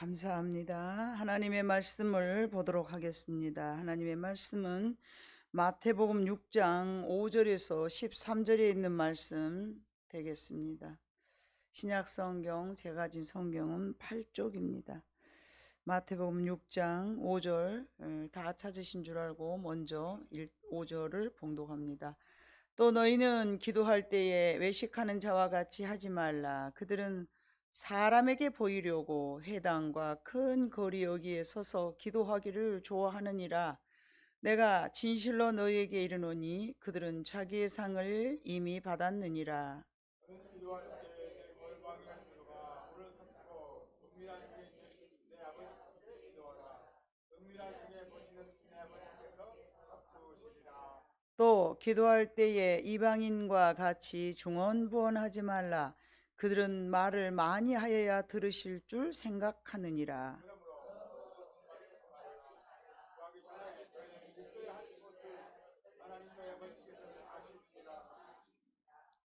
감사합니다. 하나님의 말씀을 보도록 하겠습니다. 하나님의 말씀은 마태복음 6장 5절에서 13절에 있는 말씀 되겠습니다. 신약 성경 제가 가진 성경은 8쪽입니다. 마태복음 6장 5절 다 찾으신 줄 알고 먼저 5절을 봉독합니다. 또 너희는 기도할 때에 외식하는 자와 같이 하지 말라. 그들은 사람에게 보이려고 회당과 큰 거리 여기에 서서 기도하기를 좋아하느니라. 내가 진실로 너희에게 이르노니 그들은 자기의 상을 이미 받았느니라. 기도할 때 내 골방에 들어가 물을 삼고 은밀한 중에 계신 내 아버지께 기도하라. 은밀한 중에 보시는 내 아버지께서 갚으시리라. 또 기도할 때에 이방인과 같이 중언부언하지 말라. 그들은 말을 많이 하여야 들으실 줄 생각하느니라. 구하기 전에 너희는 믿어야 할 것을 하나님 너희 아버지께서는 아시느니라.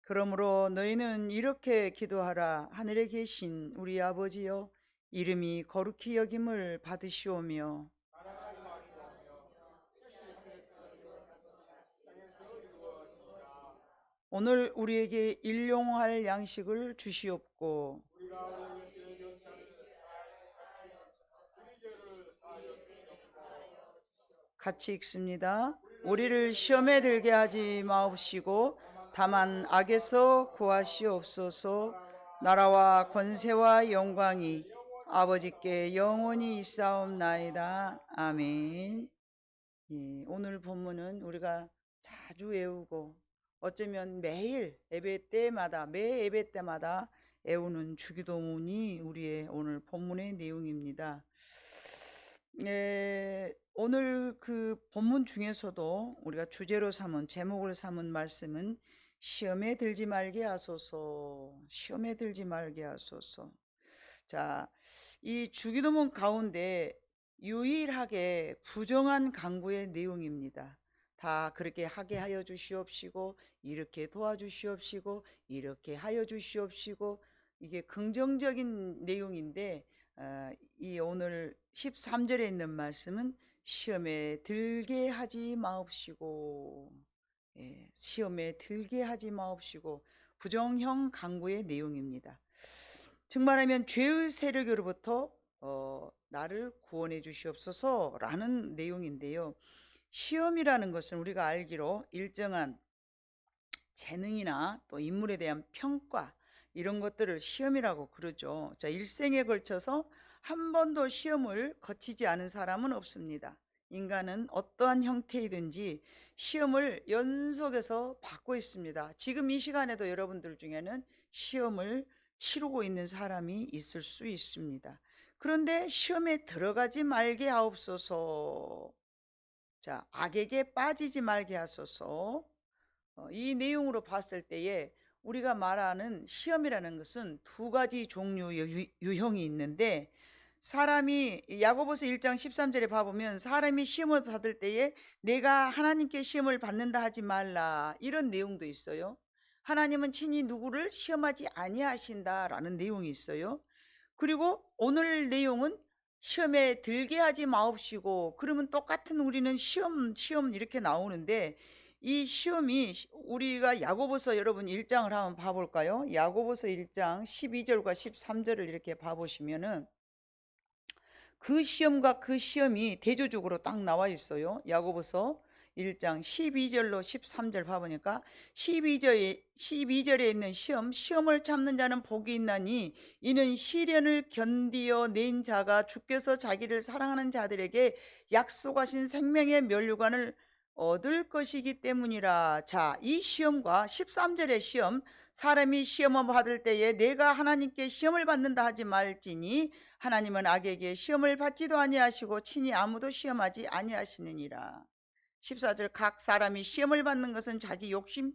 그러므로 너희는 이렇게 기도하라. 하늘에 계신 우리 아버지여, 이름이 거룩히 여김을 받으시오며 나라가 임하시오며 뜻이 하늘에서 이루어진 것 땅에서도 이루어지리라. 오늘 우리에게 일용할 양식을 주시옵고 우리가 우리에게 죄 지은 같이 우리 죄를 사하여 주시옵고 같이 읽습니다. 우리를 시험에 들게 하지 마옵시고 다만 악에서 구하시옵소서. 나라와 권세와 영광이 아버지께 영원히 있사옵나이다. 아멘. 예, 오늘 본문은 우리가 자주 외우고 어쩌면 매일 예배 때마다 매 예배 때마다 외우는 주기도문이 우리의 오늘 본문의 내용입니다. 오늘 그 본문 중에서도 우리가 주제로 삼은 제목을 삼은 말씀은 시험에 들지 말게 하소서. 시험에 들지 말게 하소서. 자, 이 주기도문 가운데 유일하게 부정한 강구의 내용입니다. 다 그렇게 하게 하여 주시옵시고 이렇게 도와주시옵시고 이렇게 하여 주시옵시고 이게 긍정적인 내용인데 이 오늘 13절에 있는 말씀은 시험에 들게 하지 마옵시고 시험에 들게 하지 마옵시고 부정형 강구의 내용입니다. 즉 말하면 죄의 세력으로부터 나를 구원해 주시옵소서 라는 내용인데요. 시험이라는 것은 우리가 알기로 일정한 재능이나 또 인물에 대한 평가 이런 것들을 시험이라고 그러죠. 자, 일생에 걸쳐서 한 번도 시험을 거치지 않은 사람은 없습니다. 인간은 어떠한 형태이든지 시험을 연속해서 받고 있습니다. 지금 이 시간에도 여러분들 중에는 시험을 치르고 있는 사람이 있을 수 있습니다. 그런데 시험에 들어가지 말게 하옵소서. 자, 악에게 빠지지 말게 하소서. 이 내용으로 봤을 때에 우리가 말하는 시험이라는 것은 두 가지 종류 유형이 있는데 사람이 야고보서 1장 13절에 봐보면 사람이 시험을 받을 때에 내가 하나님께 시험을 받는다 하지 말라 이런 내용도 있어요. 하나님은 친히 누구를 시험하지 아니하신다라는 내용이 있어요. 그리고 오늘 내용은 시험에 들게 하지 마옵시고 그러면 똑같은 우리는 시험 이렇게 나오는데 이 시험이 우리가 야고보서 여러분 1장을 한번 봐볼까요? 야고보서 1장 12절과 13절을 이렇게 봐보시면은 그 시험과 그 시험이 대조적으로 딱 나와 있어요. 야고보서 1장 12절로 13절 봐보니까 12절에 있는 시험을 참는 자는 복이 있나니 이는 시련을 견디어 낸 자가 주께서 자기를 사랑하는 자들에게 약속하신 생명의 면류관을 얻을 것이기 때문이라. 자, 이 시험과 13절의 시험, 사람이 시험을 받을 때에 내가 하나님께 시험을 받는다 하지 말지니 하나님은 악에게 시험을 받지도 아니하시고 친히 아무도 시험하지 아니하시느니라. 14절 각 사람이 시험을 받는 것은 자기 욕심에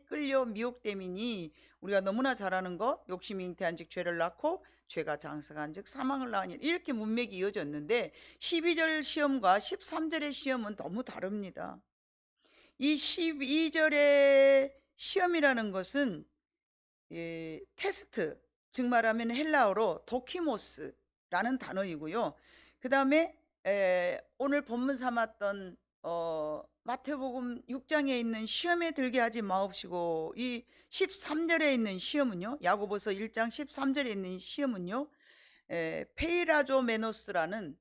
끌려 미혹됨이니 우리가 너무나 잘 아는 거 욕심이 잉태한 즉 죄를 낳고 죄가 장성한 즉 사망을 낳으니 이렇게 문맥이 이어졌는데 12절 시험과 13절의 시험은 너무 다릅니다. 이 12절의 시험이라는 것은 테스트 즉 말하면 헬라어로 도키모스 라는 단어이고요. 그 다음에 오늘 본문 삼았던 마태복음 6장에 있는 시험에 들게 하지 마옵시고, 이 13절에 있는 시험은요, 야고보서 1장 13절에 있는 시험은요, 페이라조메노스라는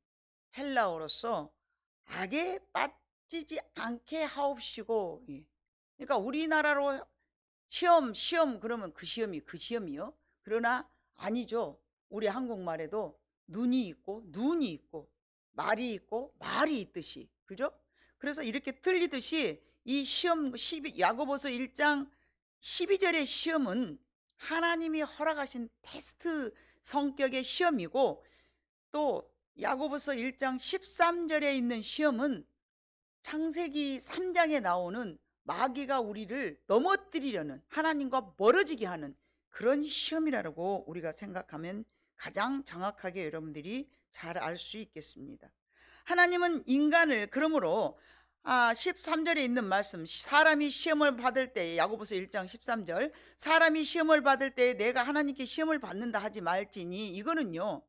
헬라어로서 악에 빠지지 않게 하옵시고. 그러니까 우리나라로 시험 그러면 그 시험이요. 그러나 아니죠. 우리 한국말에도 눈이 있고 눈이 있고 말이 있고 말이 있듯이, 그죠? 그래서 이렇게 틀리듯이 이 시험, 야고보서 1장 12절의 시험은 하나님이 허락하신 테스트 성격의 시험이고, 또 야고보서 1장 13절에 있는 시험은 창세기 3장에 나오는 마귀가 우리를 넘어뜨리려는, 하나님과 멀어지게 하는 그런 시험이라고 우리가 생각하면 가장 정확하게 여러분들이 잘 알 수 있겠습니다. 하나님은 인간을, 그러므로 13절에 있는 말씀, 사람이 시험을 받을 때, 야고보서 1장 13절, 사람이 시험을 받을 때 내가 하나님께 시험을 받는다 하지 말지니, 이거는요,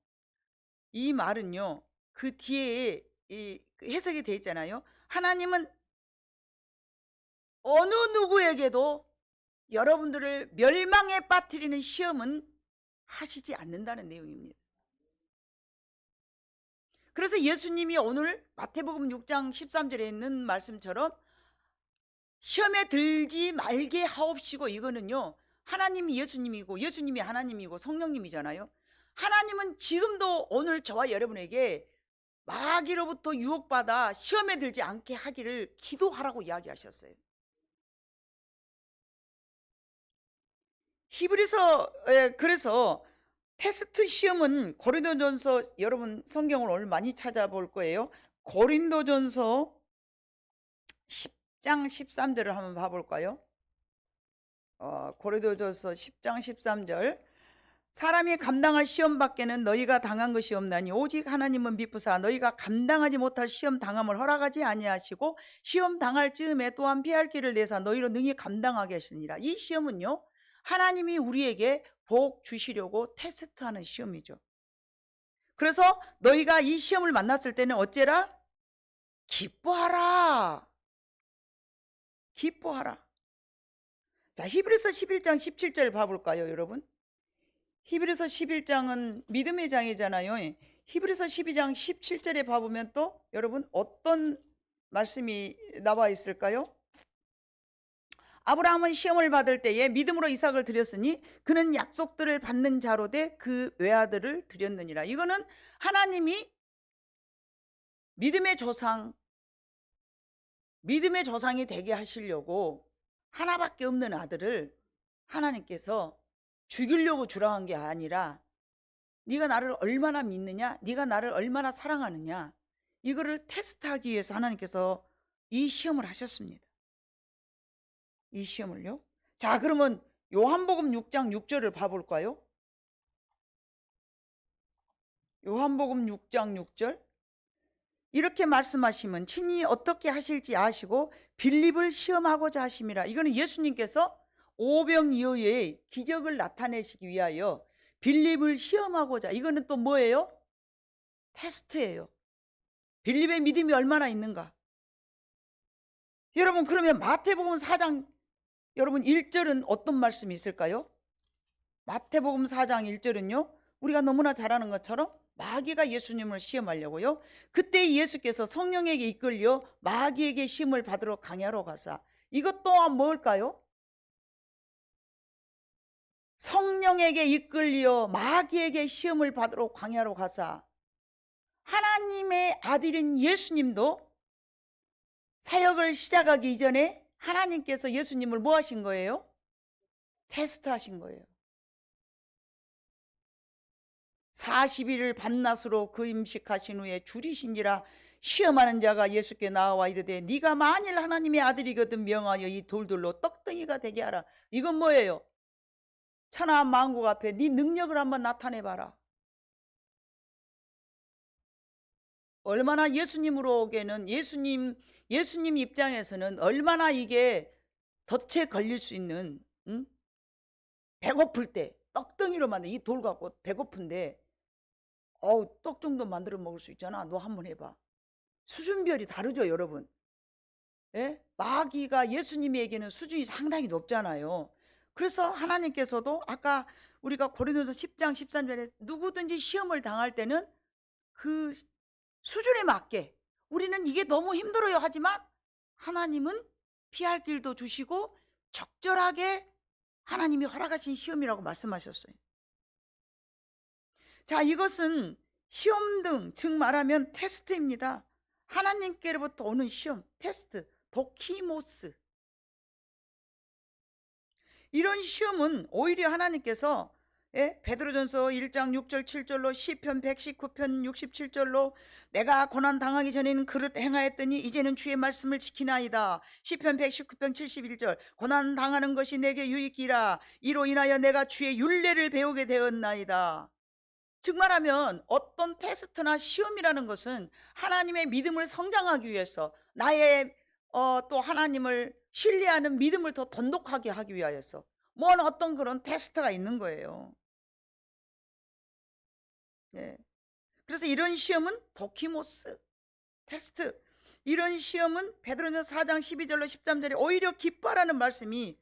이 말은요, 그 뒤에 그 해석이 되어 있잖아요. 하나님은 어느 누구에게도 여러분들을 멸망에 빠뜨리는 시험은 하시지 않는다는 내용입니다. 그래서 예수님이 오늘 마태복음 6장 13절에 있는 말씀처럼 시험에 들지 말게 하옵시고, 이거는요, 하나님이 예수님이고 예수님이 하나님이고 성령님이잖아요. 하나님은 지금도 오늘 저와 여러분에게 마귀로부터 유혹받아 시험에 들지 않게 하기를 기도하라고 이야기하셨어요. 히브리서, 그래서 테스트 시험은 고린도전서, 여러분 성경을 오늘 많이 찾아볼 거예요. 고린도전서 10장 13절을 한번 봐볼까요? 고린도전서 10장 13절, 사람이 감당할 시험 밖에는 너희가 당한 것이 없나니 오직 하나님은 미쁘사 너희가 감당하지 못할 시험 당함을 허락하지 아니하시고 시험 당할 즈음에 또한 피할 길을 내사 너희로 능히 감당하게 하시니라. 이 시험은요, 하나님이 우리에게 복 주시려고 테스트하는 시험이죠. 그래서 너희가 이 시험을 만났을 때는 어째라? 기뻐하라. 기뻐하라. 자, 히브리서 11장 17절 봐볼까요, 여러분? 히브리서 11장은 믿음의 장이잖아요. 히브리서 12장 17절에 봐보면 또 여러분 어떤 말씀이 나와 있을까요? 아브라함은 시험을 받을 때에 믿음으로 이삭을 드렸으니 그는 약속들을 받는 자로 돼 그 외아들을 드렸느니라. 이거는 하나님이 믿음의 조상이 되게 하시려고 하나밖에 없는 아들을 하나님께서 죽이려고 주라 한 게 아니라, 네가 나를 얼마나 믿느냐, 네가 나를 얼마나 사랑하느냐, 이거를 테스트하기 위해서 하나님께서 이 시험을 하셨습니다. 이 시험을요. 자, 그러면 요한복음 6장 6절을 봐볼까요? 요한복음 6장 6절, 이렇게 말씀하시면 친히 어떻게 하실지 아시고 빌립을 시험하고자 하심이라. 이거는 예수님께서 오병이어의 기적을 나타내시기 위하여 빌립을 시험하고자. 이거는 또 뭐예요? 테스트예요. 빌립의 믿음이 얼마나 있는가. 여러분, 그러면 마태복음 4장 여러분 1절은 어떤 말씀이 있을까요? 마태복음 4장 1절은요, 우리가 너무나 잘 아는 것처럼 마귀가 예수님을 시험하려고요, 그때 예수께서 성령에게 이끌려 마귀에게 시험을 받으러 광야로 가사. 이것 또한 뭘까요? 성령에게 이끌려 마귀에게 시험을 받으러 광야로 가사. 하나님의 아들인 예수님도 사역을 시작하기 이전에 하나님께서 예수님을 뭐 하신 거예요? 테스트 하신 거예요. 40일을 밤낮으로 그 음식하신 후에 줄이신지라 시험하는 자가 예수께 나와 이르되 네가 만일 하나님의 아들이거든 명하여 이 돌들로 떡덩이가 되게 하라. 이건 뭐예요? 천하 만국 앞에 네 능력을 한번 나타내봐라. 얼마나 예수님으로게는, 예수님 입장에서는 얼마나 이게 덫에 걸릴 수 있는, 배고플 때 떡덩이로 만든 이 돌 갖고 배고픈데 떡 정도 만들어 먹을 수 있잖아. 너 한번 해봐. 수준별이 다르죠, 여러분. 예? 마귀가 예수님에게는 수준이 상당히 높잖아요. 그래서 하나님께서도 아까 우리가 고린도서 10장 13절에 누구든지 시험을 당할 때는 그 수준에 맞게, 우리는 이게 너무 힘들어요 하지만 하나님은 피할 길도 주시고 적절하게 하나님이 허락하신 시험이라고 말씀하셨어요. 자, 이것은 시험 등, 즉 말하면 테스트입니다. 하나님께로부터 오는 시험, 테스트, 도키모스. 이런 시험은 오히려 하나님께서 베드로전서 1장 6절 7절로 시편 119편 67절로 내가 고난 당하기 전에는 그릇 행하였더니 이제는 주의 말씀을 지키나이다. 시편 119편 71절 고난 당하는 것이 내게 유익이라 이로 인하여 내가 주의 율례를 배우게 되었나이다. 즉 말하면 어떤 테스트나 시험이라는 것은 하나님의 믿음을 성장하기 위해서 나의 또 하나님을 신뢰하는 믿음을 더 돈독하게 하기 위하여서 뭔 어떤 그런 테스트가 있는 거예요. 예. 그래서 이런 시험은 도키모스 테스트, 이런 시험은 베드로전서 4장 12절로 13절에 오히려 기뻐하라는 말씀이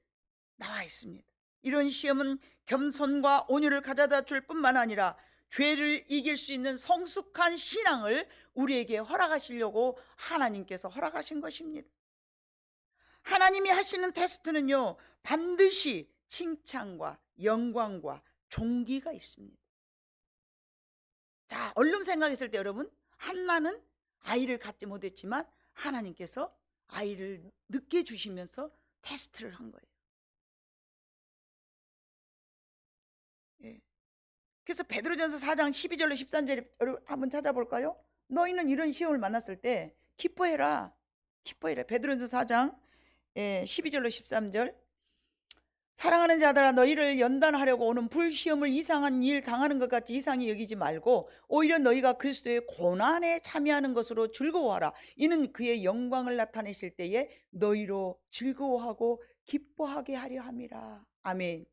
나와 있습니다. 이런 시험은 겸손과 온유를 가져다 줄 뿐만 아니라 죄를 이길 수 있는 성숙한 신앙을 우리에게 허락하시려고 하나님께서 허락하신 것입니다. 하나님이 하시는 테스트는요, 반드시 칭찬과 영광과 존귀가 있습니다. 자, 얼른 생각했을 때 여러분, 한나는 아이를 갖지 못했지만 하나님께서 아이를 늦게 주시면서 테스트를 한 거예요. 예. 그래서 베드로전서 4장 12절로 13절에 한번 찾아볼까요? 너희는 이런 시험을 만났을 때 기뻐해라. 기뻐해라. 베드로전서 4장 12절로 13절 사랑하는 자들아 너희를 연단하려고 오는 불시험을 이상한 일 당하는 것 같이 이상히 여기지 말고 오히려 너희가 그리스도의 고난에 참여하는 것으로 즐거워하라. 이는 그의 영광을 나타내실 때에 너희로 즐거워하고 기뻐하게 하려 함이라. 아멘.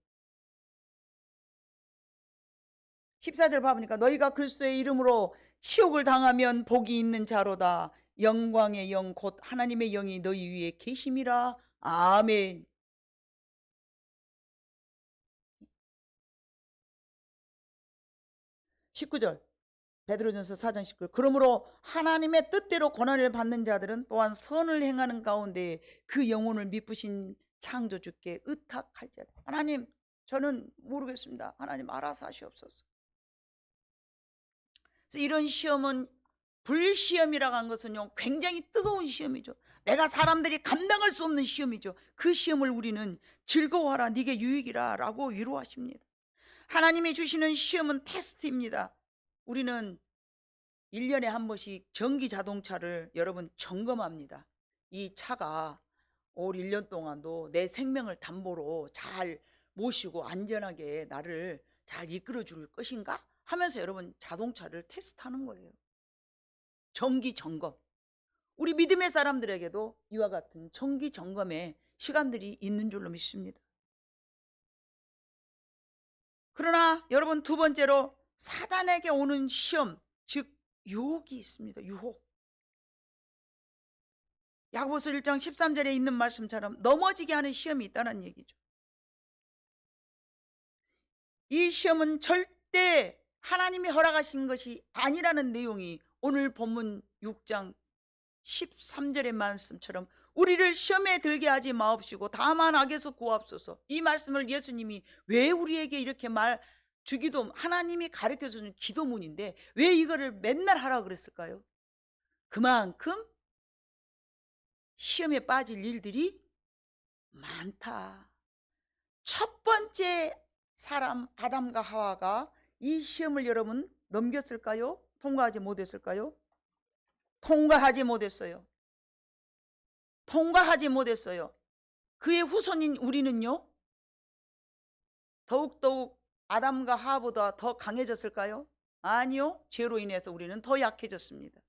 14절 봐보니까 너희가 그리스도의 이름으로 치욕을 당하면 복이 있는 자로다. 영광의 영 곧 하나님의 영이 너희 위에 계심이라. 아멘. 19절 베드로전서 4장 19절 그러므로 하나님의 뜻대로 고난을 받는 자들은 또한 선을 행하는 가운데 그 영혼을 미쁘신 창조주께 의탁할지어다. 하나님 저는 모르겠습니다. 하나님 알아서 하시옵소서. 그래서 이런 시험은 불시험이라고 한 것은요 굉장히 뜨거운 시험이죠. 내가 사람들이 감당할 수 없는 시험이죠. 그 시험을 우리는 즐거워하라 네게 유익이라 라고 위로하십니다. 하나님이 주시는 시험은 테스트입니다. 우리는 1년에 한 번씩 전기 자동차를 여러분 점검합니다. 이 차가 올 1년 동안도 내 생명을 담보로 잘 모시고 안전하게 나를 잘 이끌어 줄 것인가 하면서 여러분 자동차를 테스트하는 거예요. 정기 점검. 우리 믿음의 사람들에게도 이와 같은 정기 점검의 시간들이 있는 줄로 믿습니다. 그러나 여러분 두 번째로 사단에게 오는 시험, 즉 유혹이 있습니다. 유혹. 야고보서 1장 13절에 있는 말씀처럼 넘어지게 하는 시험이 있다는 얘기죠. 이 시험은 절대 하나님이 허락하신 것이 아니라는 내용이 오늘 본문 6장 13절의 말씀처럼 우리를 시험에 들게 하지 마옵시고 다만 악에서 구하옵소서. 이 말씀을 예수님이 왜 우리에게 이렇게 주기도 하나님이 가르쳐주는 기도문인데 왜 이거를 맨날 하라고 그랬을까요? 그만큼 시험에 빠질 일들이 많다. 첫 번째 사람 아담과 하와가 이 시험을 여러분 넘겼을까요? 통과하지 못했을까요? 통과하지 못했어요. 통과하지 못했어요. 그의 후손인 우리는요 더욱더욱 아담과 하와보다 더 강해졌을까요? 아니요. 죄로 인해서 우리는 더 약해졌습니다.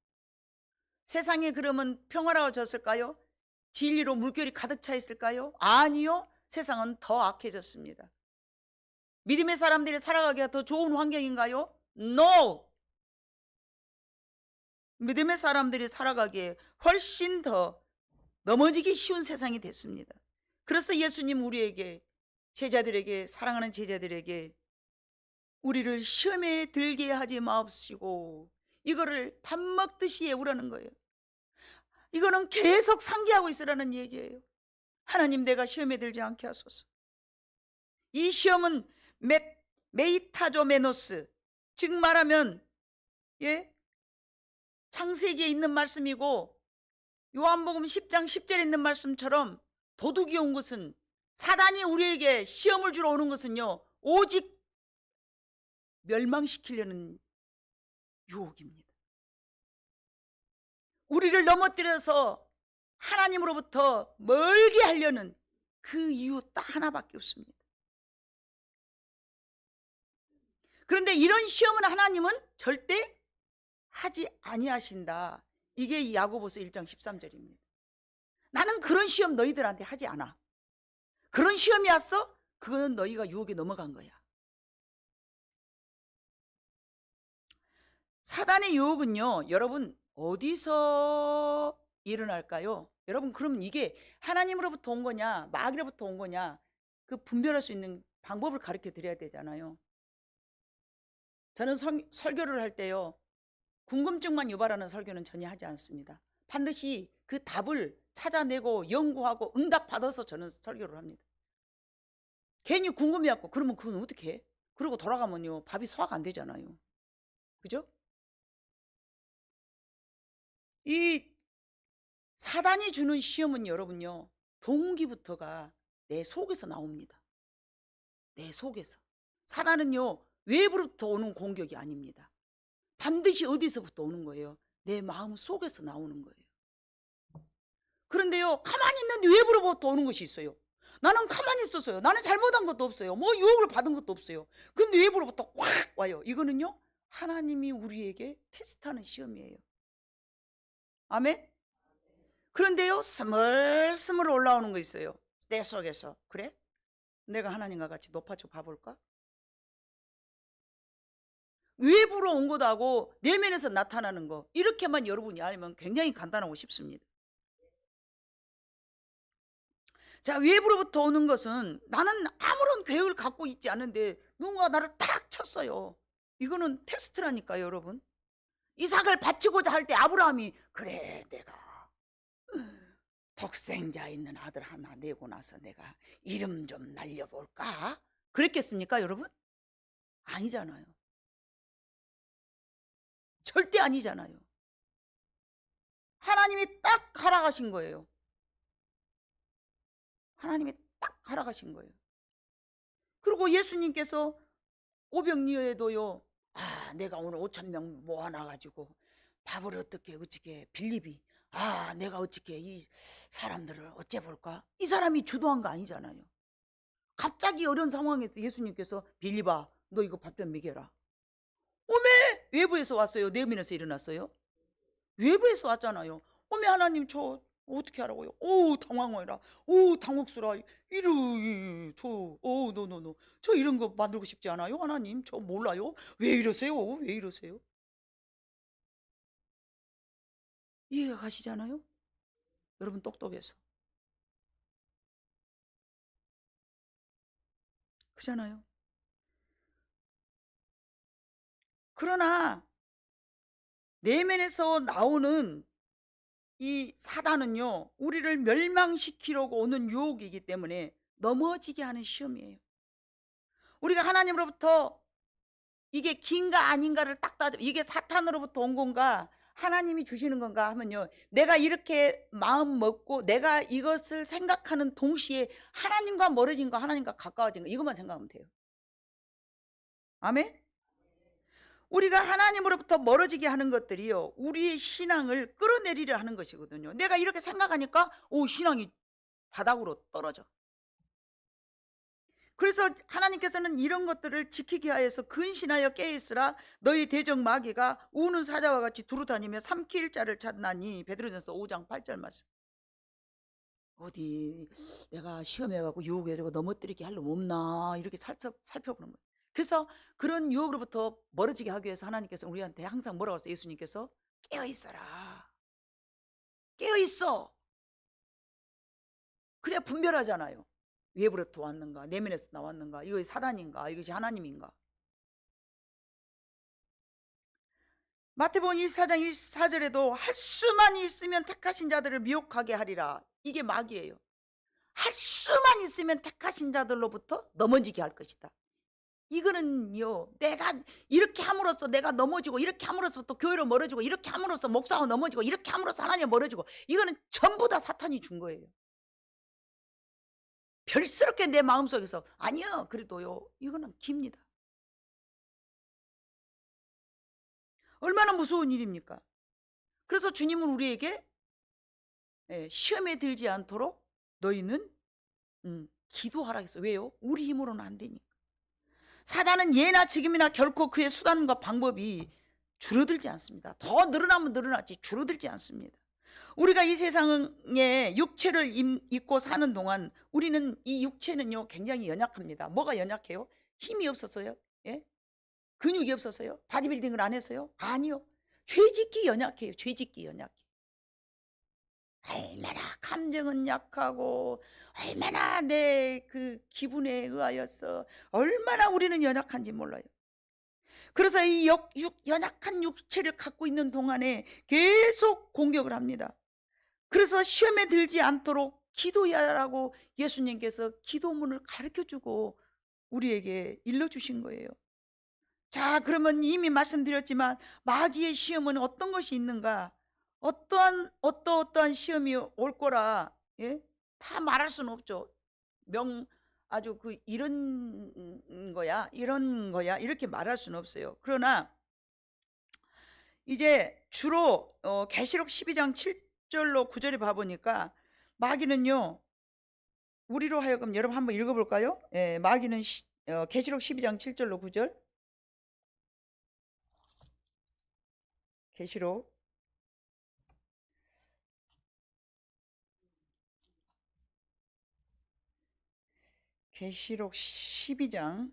세상이 그러면 평화로워졌을까요? 진리로 물결이 가득 차 있을까요? 아니요. 세상은 더 악해졌습니다. 믿음의 사람들이 살아가기가 더 좋은 환경인가요? No. 믿음의 사람들이 살아가기에 훨씬 더 넘어지기 쉬운 세상이 됐습니다. 그래서 예수님 우리에게, 제자들에게, 사랑하는 제자들에게 우리를 시험에 들게 하지 마옵시고 이거를 밥 먹듯이 애우라는 거예요. 이거는 계속 상기하고 있으라는 얘기예요. 하나님, 내가 시험에 들지 않게 하소서. 이 시험은 메이타조메노스, 즉 말하면 창세기에 있는 말씀이고 요한복음 10장 10절에 있는 말씀처럼 도둑이 온 것은, 사단이 우리에게 시험을 주러 오는 것은요, 오직 멸망시키려는 유혹입니다. 우리를 넘어뜨려서 하나님으로부터 멀게 하려는 그 이유 딱 하나밖에 없습니다. 그런데 이런 시험은 하나님은 절대 하지 아니하신다. 이게 야고보서 1장 13절입니다. 나는 그런 시험 너희들한테 하지 않아. 그런 시험이 왔어? 그거는 너희가 유혹에 넘어간 거야. 사단의 유혹은요, 여러분 어디서 일어날까요? 여러분, 그러면 이게 하나님으로부터 온 거냐 마귀로부터 온 거냐, 그 분별할 수 있는 방법을 가르쳐 드려야 되잖아요. 저는 설교를 할 때요, 궁금증만 유발하는 설교는 전혀 하지 않습니다. 반드시 그 답을 찾아내고 연구하고 응답받아서 저는 설교를 합니다. 괜히 궁금해갖고 그러면 그건 어떻게 해? 그러고 돌아가면요, 밥이 소화가 안 되잖아요. 그죠? 이 사단이 주는 시험은 여러분요, 동기부터가 내 속에서 나옵니다. 내 속에서. 사단은요, 외부로부터 오는 공격이 아닙니다. 반드시 어디서부터 오는 거예요? 내 마음 속에서 나오는 거예요. 그런데요, 가만히 있는데 외부로부터 오는 것이 있어요. 나는 가만히 있었어요. 나는 잘못한 것도 없어요. 뭐 유혹을 받은 것도 없어요. 근데 외부로부터 확 와요. 이거는요, 하나님이 우리에게 테스트하는 시험이에요. 아멘? 그런데요, 스물스물 올라오는 거 있어요. 내 속에서. 그래? 내가 하나님과 같이 높아져 봐볼까? 외부로 온 것하고 내면에서 나타나는 거, 이렇게만 여러분이 알면 굉장히 간단하고 쉽습니다. 자, 외부로부터 오는 것은 나는 아무런 계획을 갖고 있지 않은데 누군가 나를 탁 쳤어요. 이거는 테스트라니까요, 여러분. 이삭을 바치고자 할 때 아브라함이, 그래, 내가 독생자 있는 아들 하나 내고 나서 내가 이름 좀 날려볼까? 그랬겠습니까, 여러분? 아니잖아요. 절대 아니잖아요. 하나님이 딱 허락하신 거예요. 하나님이 딱 허락하신 거예요. 그리고 예수님께서 오병이어에도요, 아, 내가 오늘 5,000명 모아놔가지고 밥을 어떻게 빌립이, 아, 내가 어떻게 이 사람들을 어째 볼까? 이 사람이 주도한 거 아니잖아요. 갑자기 어려운 상황에서 예수님께서, 빌립아, 너 이거 밥 좀 먹여라. 오메, 외부에서 왔어요? 내면에서 일어났어요? 외부에서 왔잖아요. 어메, 하나님, 저 어떻게 하라고요? 오, 당황해라. 오, 당혹스라. 노노노. 저 이런 거 만들고 싶지 않아요, 하나님. 저 몰라요. 왜 이러세요? 왜 이러세요? 이해가 가시잖아요? 여러분 똑똑해서. 그잖아요. 그러나 내면에서 나오는 이 사단은요, 우리를 멸망시키려고 오는 유혹이기 때문에 넘어지게 하는 시험이에요. 우리가 하나님으로부터 이게 긴가 아닌가를 딱 따져, 이게 사탄으로부터 온 건가 하나님이 주시는 건가 하면요, 내가 이렇게 마음 먹고 내가 이것을 생각하는 동시에 하나님과 멀어진 거, 하나님과 가까워진 거, 이것만 생각하면 돼요. 아멘? 우리가 하나님으로부터 멀어지게 하는 것들이요, 우리의 신앙을 끌어내리려 하는 것이거든요. 내가 이렇게 생각하니까 신앙이 바닥으로 떨어져. 그래서 하나님께서는 이런 것들을 지키게 하여서 근신하여 깨있으라. 너희 대적 마귀가 우는 사자와 같이 두루다니며 삼킬 자를 찾나니. 베드로전서 5장 8절 말씀. 어디 내가 시험해가고 유혹해가지고 넘어뜨리게 할 놈 없나, 이렇게 살펴보는 거예요. 그래서 그런 유혹으로부터 멀어지게 하기 위해서 하나님께서 우리한테 항상 뭐라고 했어요? 예수님께서 깨어 있어라. 깨어 있어. 그래야 분별하잖아요. 외부로부터 왔는가, 내면에서 나왔는가, 이것이 사단인가, 이것이 하나님인가. 마태복음 1사장 24절에도 할 수만 있으면 택하신 자들을 미혹하게 하리라. 이게 마귀예요. 할 수만 있으면 택하신 자들로부터 넘어지게 할 것이다. 이거는요, 내가 이렇게 함으로써 내가 넘어지고, 이렇게 함으로써 또 교회로 멀어지고, 이렇게 함으로써 목사가 넘어지고, 이렇게 함으로써 하나님 멀어지고, 이거는 전부 다 사탄이 준 거예요. 별스럽게 내 마음속에서 아니요 그래도요, 이거는 깁니다. 얼마나 무서운 일입니까? 그래서 주님은 우리에게 시험에 들지 않도록 너희는 기도하라 했어요. 왜요? 우리 힘으로는 안 되니까. 사단은 예나 지금이나 결코 그의 수단과 방법이 줄어들지 않습니다. 더 늘어나면 늘어나지 줄어들지 않습니다. 우리가 이 세상에 육체를 입고 사는 동안 우리는 이 육체는요 굉장히 연약합니다. 뭐가 연약해요? 힘이 없어서요? 예? 근육이 없어서요? 바디빌딩을 안 해서요? 아니요. 죄짓기 연약해요. 죄짓기 연약해. 얼마나 감정은 약하고 얼마나 내 그 기분에 의하여서 얼마나 우리는 연약한지 몰라요. 그래서 이 연약한 육체를 갖고 있는 동안에 계속 공격을 합니다. 그래서 시험에 들지 않도록 기도하라고 예수님께서 기도문을 가르쳐주고 우리에게 일러주신 거예요. 자, 그러면 이미 말씀드렸지만 마귀의 시험은 어떤 것이 있는가? 어떠한 시험이 올 거라, 예? 다 말할 수는 없죠. 아주 이런 거야, 이런 거야, 이렇게 말할 수는 없어요. 그러나 이제 주로 계시록 12장 7절로 9절에 봐보니까 마귀는요, 우리로 하여금 여러분 한번 읽어볼까요? 예, 마귀는 계시록 12장 7절로 9절. 계시록 12장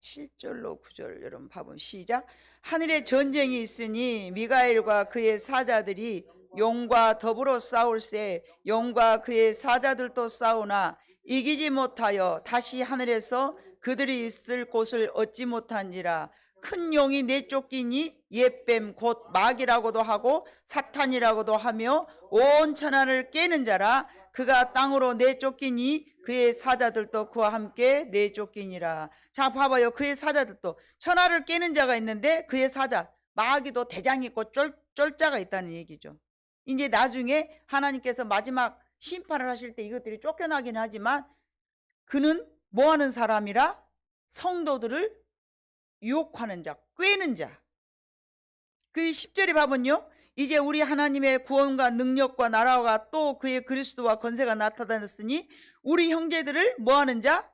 7절로 9절 여러분 봐보면 시작. 하늘에 전쟁이 있으니 미가엘과 그의 사자들이 용과 더불어 싸울세 용과 그의 사자들도 싸우나 이기지 못하여 다시 하늘에서 그들이 있을 곳을 얻지 못한지라. 큰 용이 내쫓기니 옛뱀 곧 마귀라고도 하고 사탄이라고도 하며 온 천하를 깨는 자라. 그가 땅으로 내쫓기니 그의 사자들도 그와 함께 내쫓기니라. 자, 봐봐요. 그의 사자들도 천하를 깨는 자가 있는데 그의 사자 마귀도 대장이 있고 쫄자가 있다는 얘기죠. 이제 나중에 하나님께서 마지막 심판을 하실 때 이것들이 쫓겨나긴 하지만 그는 뭐하는 사람이라? 성도들을 유혹하는 자, 꿰는 자. 그 10절에 봐보면요, 이제 우리 하나님의 구원과 능력과 나라가 또 그의 그리스도와 권세가 나타났으니 우리 형제들을 뭐하는 자?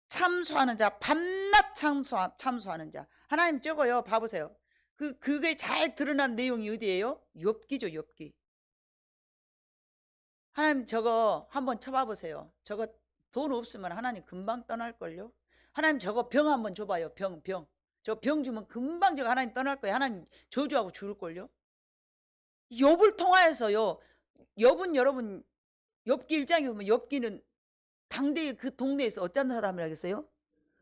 참수하는 자, 밤낮 참수하는 자. 하나님 적어요. 봐보세요. 그게 잘 드러난 내용이 어디예요? 욥기죠, 욥기. 하나님 저거 한번 쳐봐보세요. 저거 돈 없으면 하나님 금방 떠날걸요. 하나님 저거 병 한번 줘봐요. 병. 저 병 주면 금방 저거 하나님 떠날 거예요. 하나님 저주하고 죽을걸요. 욥을 통하여서요. 욥은 여러분 욥기 1장에 보면 욥기는 당대의 그 동네에서 어떤 사람이라겠어요?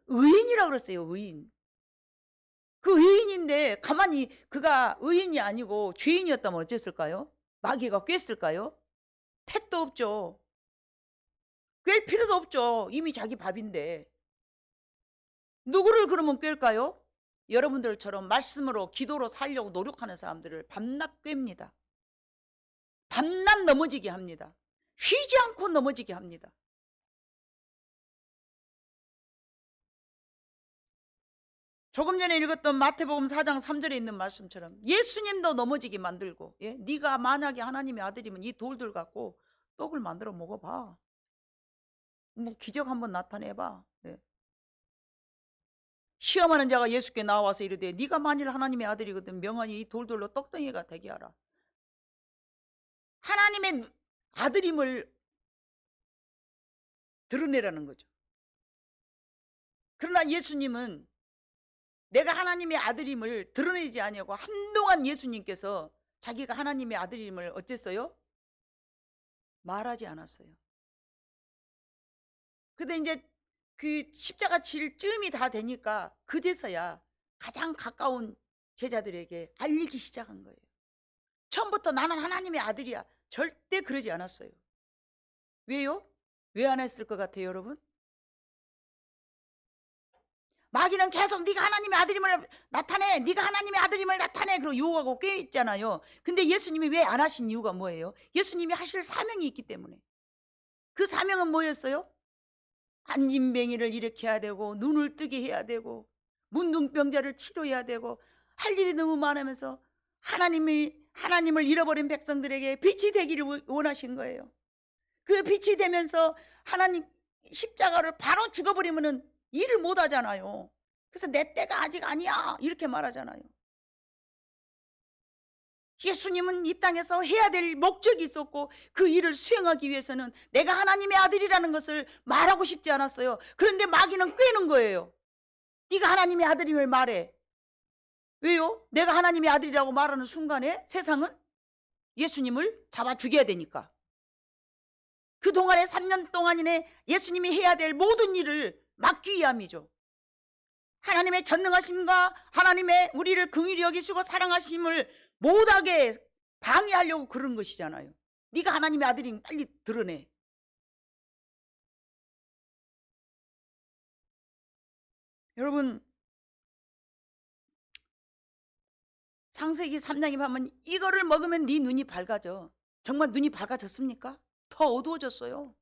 의인이라고 그랬어요. 의인. 그 의인인데 가만히 그가 의인이 아니고 죄인이었다면 어땠을까요? 마귀가 꿰었을까요? 택도 없죠. 꿰 필요도 없죠. 이미 자기 밥인데. 누구를 그러면 꿰을까요? 여러분들처럼 말씀으로 기도로 살려고 노력하는 사람들을 밤낮 꿰입니다. 밤낮 넘어지게 합니다. 쉬지 않고 넘어지게 합니다. 조금 전에 읽었던 마태복음 4장 3절에 있는 말씀처럼 예수님도 넘어지게 만들고, 예? 네가 만약에 하나님의 아들이면 이 돌들 갖고 떡을 만들어 먹어봐. 뭐 기적 한번 나타내봐. 예. 시험하는 자가 예수께 나와서 이르되 네가 만일 하나님의 아들이거든 명하니 이 돌들로 떡덩이가 되게 하라. 하나님의 아들임을 드러내라는 거죠. 그러나 예수님은 내가 하나님의 아들임을 드러내지 아니하고 한동안 예수님께서 자기가 하나님의 아들임을 어쨌어요? 말하지 않았어요. 근데 이제 그 십자가 질 쯤이 다 되니까 그제서야 가장 가까운 제자들에게 알리기 시작한 거예요. 처음부터 나는 하나님의 아들이야. 절대 그러지 않았어요. 왜요? 왜 안 했을 것 같아요, 여러분? 마귀는 계속 네가 하나님의 아들임을 나타내, 네가 하나님의 아들임을 나타내, 그러고 유혹하고 꽤 있잖아요. 근데 예수님이 왜 안 하신 이유가 뭐예요? 예수님이 하실 사명이 있기 때문에. 그 사명은 뭐였어요? 안진뱅이를 일으켜야 되고, 눈을 뜨게 해야 되고, 문둥병자를 치료해야 되고, 할 일이 너무 많으면서 하나님을 잃어버린 백성들에게 빛이 되기를 원하신 거예요. 그 빛이 되면서 하나님 십자가를 바로 죽어버리면은 일을 못 하잖아요. 그래서 내 때가 아직 아니야 이렇게 말하잖아요. 예수님은 이 땅에서 해야 될 목적이 있었고 그 일을 수행하기 위해서는 내가 하나님의 아들이라는 것을 말하고 싶지 않았어요. 그런데 마귀는 꿰는 거예요. 네가 하나님의 아들임을 말해. 왜요? 내가 하나님의 아들이라고 말하는 순간에 세상은 예수님을 잡아 죽여야 되니까. 그동안에 3년 동안이내 예수님이 해야 될 모든 일을 막기 위함이죠. 하나님의 전능하심과 하나님의 우리를 긍휼히 여기시고 사랑하심을 못하게 방해하려고 그런 것이잖아요. 네가 하나님의 아들이니 빨리 드러내. 여러분, 창세기 3장에 보면 이거를 먹으면 네 눈이 밝아져. 정말 눈이 밝아졌습니까? 더 어두워졌어요.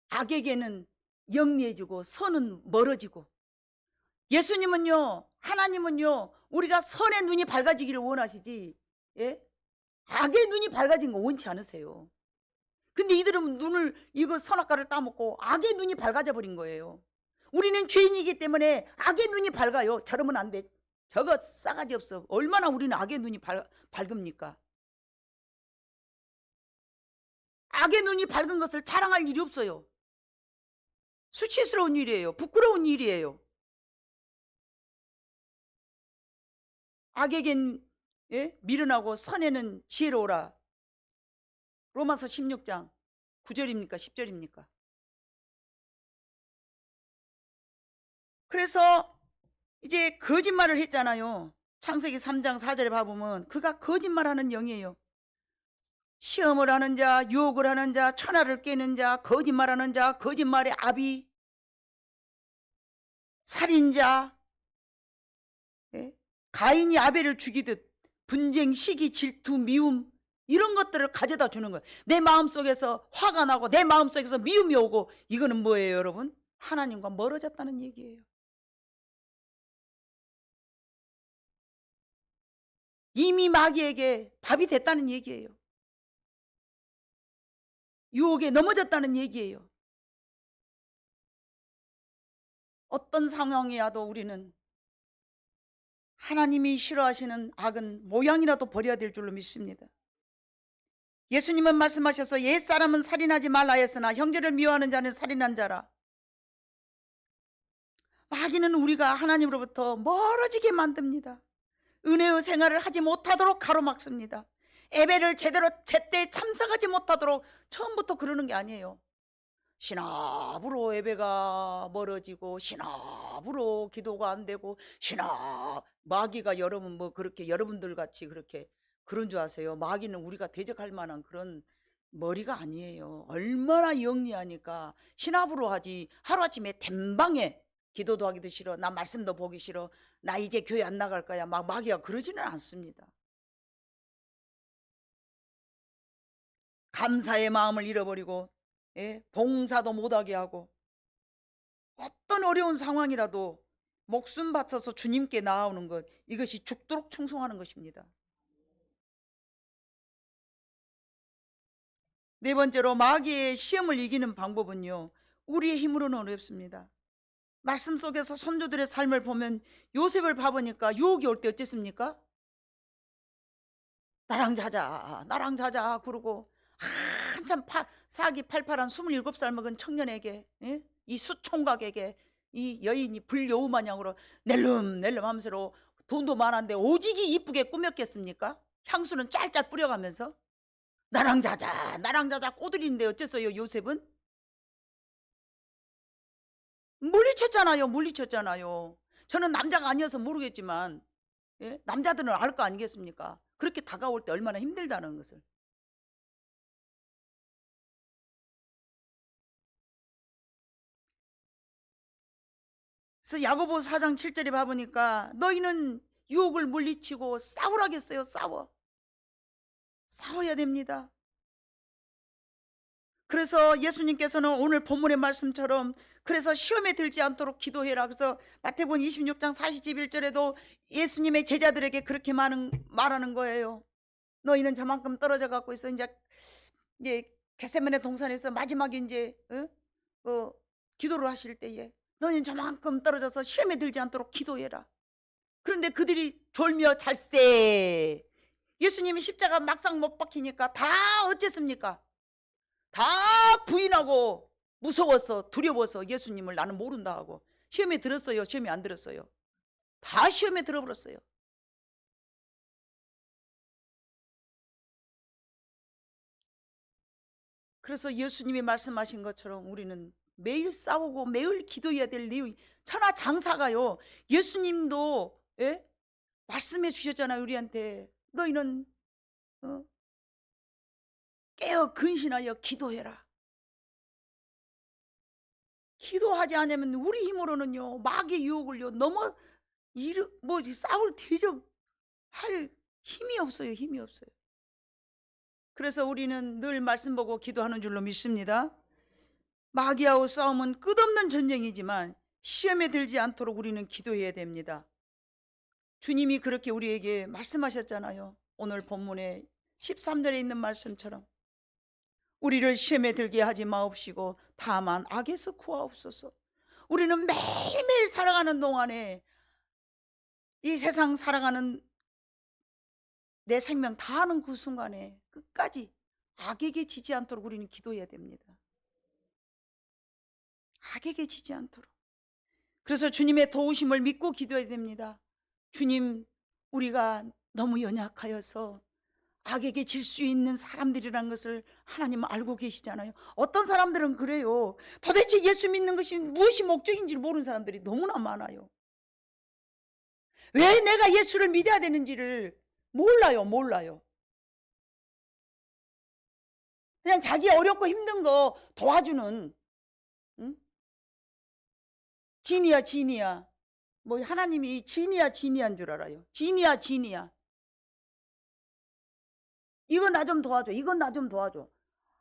악에게는 영리해지고 선은 멀어지고. 예수님은요, 하나님은요, 우리가 선의 눈이 밝아지기를 원하시지, 예? 악의 눈이 밝아진 거 원치 않으세요. 근데 이들은 이거 선악과를 따먹고 악의 눈이 밝아져 버린 거예요. 우리는 죄인이기 때문에 악의 눈이 밝아요. 저러면 안 돼. 저거 싸가지 없어. 얼마나 우리는 악의 눈이 밝습니까? 악의 눈이 밝은 것을 자랑할 일이 없어요. 수치스러운 일이에요. 부끄러운 일이에요. 악에겐 미련하고 선에는 지혜로우라. 로마서 16장 9절입니까? 10절입니까? 그래서 이제 거짓말을 했잖아요. 창세기 3장 4절에 봐보면 그가 거짓말하는 영이에요. 시험을 하는 자, 유혹을 하는 자, 천하를 깨는 자, 거짓말하는 자, 거짓말의 아비, 살인자, 가인이 아벨을 죽이듯 분쟁, 시기, 질투, 미움 이런 것들을 가져다 주는 거예요. 내 마음속에서 화가 나고 내 마음속에서 미움이 오고 이거는 뭐예요, 여러분? 하나님과 멀어졌다는 얘기예요. 이미 마귀에게 밥이 됐다는 얘기예요. 유혹에 넘어졌다는 얘기예요. 어떤 상황이라도 우리는 하나님이 싫어하시는 악은 모양이라도 버려야 될 줄로 믿습니다. 예수님은 말씀하셔서 옛사람은 살인하지 말라 했으나 형제를 미워하는 자는 살인한 자라. 마귀는 우리가 하나님으로부터 멀어지게 만듭니다. 은혜의 생활을 하지 못하도록 가로막습니다. 예배를 제때 참석하지 못하도록 처음부터 그러는 게 아니에요. 신압으로 예배가 멀어지고 신압으로 기도가 안 되고 마귀가 여러분 그렇게 여러분들 같이 그렇게 그런 줄 아세요? 마귀는 우리가 대적할 만한 그런 머리가 아니에요. 얼마나 영리하니까 신압으로 하지. 하루아침에 댐방에 기도도 하기도 싫어. 나 말씀도 보기 싫어. 나 이제 교회 안 나갈 거야. 막 마귀가 그러지는 않습니다. 감사의 마음을 잃어버리고 봉사도 못하게 하고 어떤 어려운 상황이라도 목숨 바쳐서 주님께 나아오는 것, 이것이 죽도록 충성하는 것입니다. 네 번째로 마귀의 시험을 이기는 방법은요, 우리의 힘으로는 어렵습니다. 말씀 속에서 선조들의 삶을 보면 요셉을 봐보니까 유혹이 올 때 어쨌습니까? 나랑 자자 그러고 한참 사기 팔팔한 27살 먹은 청년에게, 이 수총각에게 이 여인이 불여우 마냥으로 낼름낼름 하면서 돈도 많은데 오직이 이쁘게 꾸몄겠습니까? 향수는 짤짤 뿌려가면서 나랑 자자 나랑 자자 꼬드리는데 어째서요? 요셉은 물리쳤잖아요. 물리쳤잖아요. 저는 남자가 아니어서 모르겠지만 예? 남자들은 알 거 아니겠습니까? 그렇게 다가올 때 얼마나 힘들다는 것을. 그래서 야고보 4장 7절에 봐보니까 너희는 유혹을 물리치고 싸우라겠어요. 싸워야 됩니다. 그래서 예수님께서는 오늘 본문의 말씀처럼 그래서 시험에 들지 않도록 기도해라. 그래서 마태복음 26장 41절에도 예수님의 제자들에게 그렇게 말하는 거예요. 너희는 저만큼 떨어져 갖고 있어. 이제 겟세마네 동산에서 마지막에 이제 기도를 하실 때에 너희는 저만큼 떨어져서 시험에 들지 않도록 기도해라. 그런데 그들이 졸며 잘세. 예수님이 십자가 막상 못 박히니까 다 어쨌습니까? 다 부인하고 무서워서 두려워서 예수님을 나는 모른다 하고 시험에 들었어요? 시험에 안 들었어요? 다 시험에 들어버렸어요. 그래서 예수님이 말씀하신 것처럼 우리는 매일 싸우고 매일 기도해야 될 내용이 천하장사가요. 예수님도 예? 말씀해 주셨잖아요. 우리한테 너희는 깨어 근신하여 기도해라. 기도하지 않으면 우리 힘으로는요 마귀의 유혹을요 넘어 싸울 대적 할 힘이 없어요. 힘이 없어요. 그래서 우리는 늘 말씀 보고 기도하는 줄로 믿습니다. 마귀하고 싸움은 끝없는 전쟁이지만 시험에 들지 않도록 우리는 기도해야 됩니다. 주님이 그렇게 우리에게 말씀하셨잖아요. 오늘 본문에 13절에 있는 말씀처럼 우리를 시험에 들게 하지 마옵시고 다만 악에서 구하옵소서. 우리는 매일매일 살아가는 동안에 이 세상 살아가는 내 생명 다하는 그 순간에 끝까지 악에게 지지 않도록 우리는 기도해야 됩니다. 악에게 지지 않도록. 그래서 주님의 도우심을 믿고 기도해야 됩니다. 주님, 우리가 너무 연약하여서 악에게 질 수 있는 사람들이라는 것을 하나님은 알고 계시잖아요. 어떤 사람들은 그래요. 도대체 예수 믿는 것이 무엇이 목적인지 모르는 사람들이 너무나 많아요. 왜 내가 예수를 믿어야 되는지를 몰라요. 그냥 자기 어렵고 힘든 거 도와주는 응? 지니야. 뭐 하나님이 지니야인 줄 알아요. 지니야. 이거 나 좀 도와줘. 이건 나 좀 도와줘.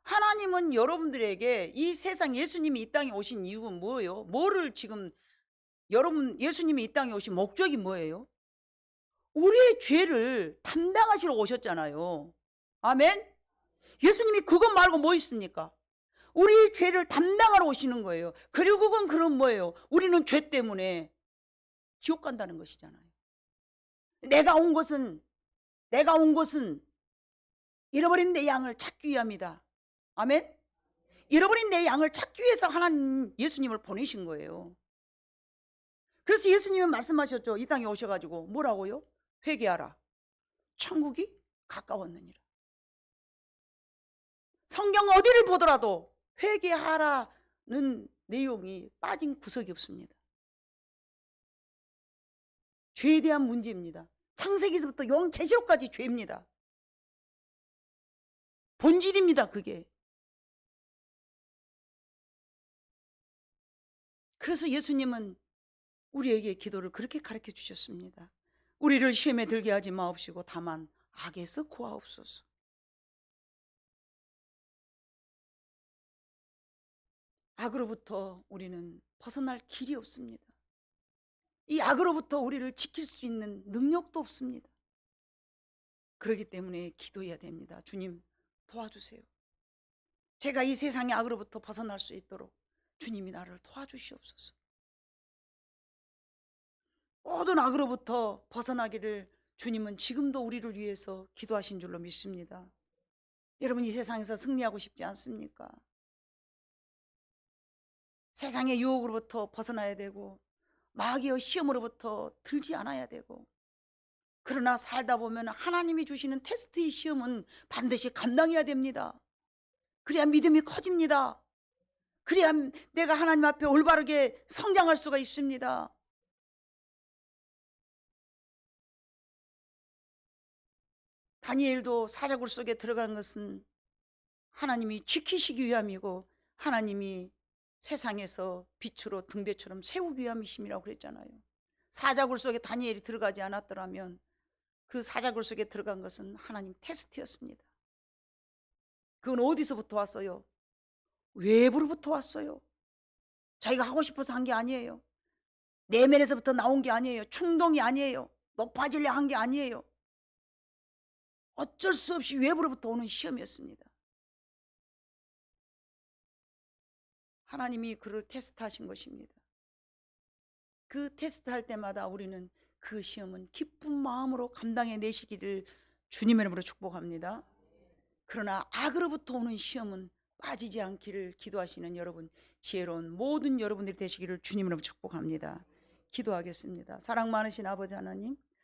하나님은 여러분들에게 이 세상 예수님이 이 땅에 오신 이유가 뭐예요? 뭐를 지금 여러분 예수님이 이 땅에 오신 목적이 뭐예요? 우리의 죄를 담당하시러 오셨잖아요. 아멘? 예수님이 그것 말고 뭐 있습니까? 우리 죄를 담당하러 오시는 거예요. 그리고 그건 그럼 뭐예요? 우리는 죄 때문에 지옥 간다는 것이잖아요. 내가 온 것은 잃어버린 내 양을 찾기 위함이다. 아멘? 잃어버린 내 양을 찾기 위해서 하나님 예수님을 보내신 거예요. 그래서 예수님은 말씀하셨죠. 이 땅에 오셔가지고 뭐라고요? 회개하라. 천국이 가까웠느니라. 성경 어디를 보더라도 회개하라는 내용이 빠진 구석이 없습니다. 죄에 대한 문제입니다. 창세기서부터 요한계시록까지 죄입니다. 본질입니다. 그게. 그래서 예수님은 우리에게 기도를 그렇게 가르쳐 주셨습니다. 우리를 시험에 들게 하지 마옵시고 다만 악에서 구하옵소서. 악으로부터 우리는 벗어날 길이 없습니다. 이 악으로부터 우리를 지킬 수 있는 능력도 없습니다. 그렇기 때문에 기도해야 됩니다. 주님 도와주세요. 제가 이 세상의 악으로부터 벗어날 수 있도록 주님이 나를 도와주시옵소서. 모든 악으로부터 벗어나기를 주님은 지금도 우리를 위해서 기도하신 줄로 믿습니다. 여러분 이 세상에서 승리하고 싶지 않습니까? 세상의 유혹으로부터 벗어나야 되고 마귀의 시험으로부터 들지 않아야 되고 그러나 살다 보면 하나님이 주시는 테스트의 시험은 반드시 감당해야 됩니다. 그래야 믿음이 커집니다. 그래야 내가 하나님 앞에 올바르게 성장할 수가 있습니다. 다니엘도 사자굴 속에 들어가는 것은 하나님이 지키시기 위함이고 하나님이 세상에서 빛으로 등대처럼 세우기 위함이심이라고 그랬잖아요. 사자굴 속에 다니엘이 들어가지 않았더라면 그 사자굴 속에 들어간 것은 하나님 테스트였습니다. 그건 어디서부터 왔어요? 외부로부터 왔어요. 자기가 하고 싶어서 한 게 아니에요. 내면에서부터 나온 게 아니에요. 충동이 아니에요. 높아지려 한 게 아니에요. 어쩔 수 없이 외부로부터 오는 시험이었습니다. 하나님이 그를 테스트하신 것입니다. 그 테스트할 때마다 우리는 그 시험은 기쁜 마음으로 감당해 내시기를 주님의 이름으로 축복합니다. 그러나 악으로부터 오는 시험은 빠지지 않기를 기도하시는 여러분, 지혜로운 모든 여러분들이 되시기를 주님의 이름으로 축복합니다. 기도하겠습니다. 사랑 많으신 아버지 하나님,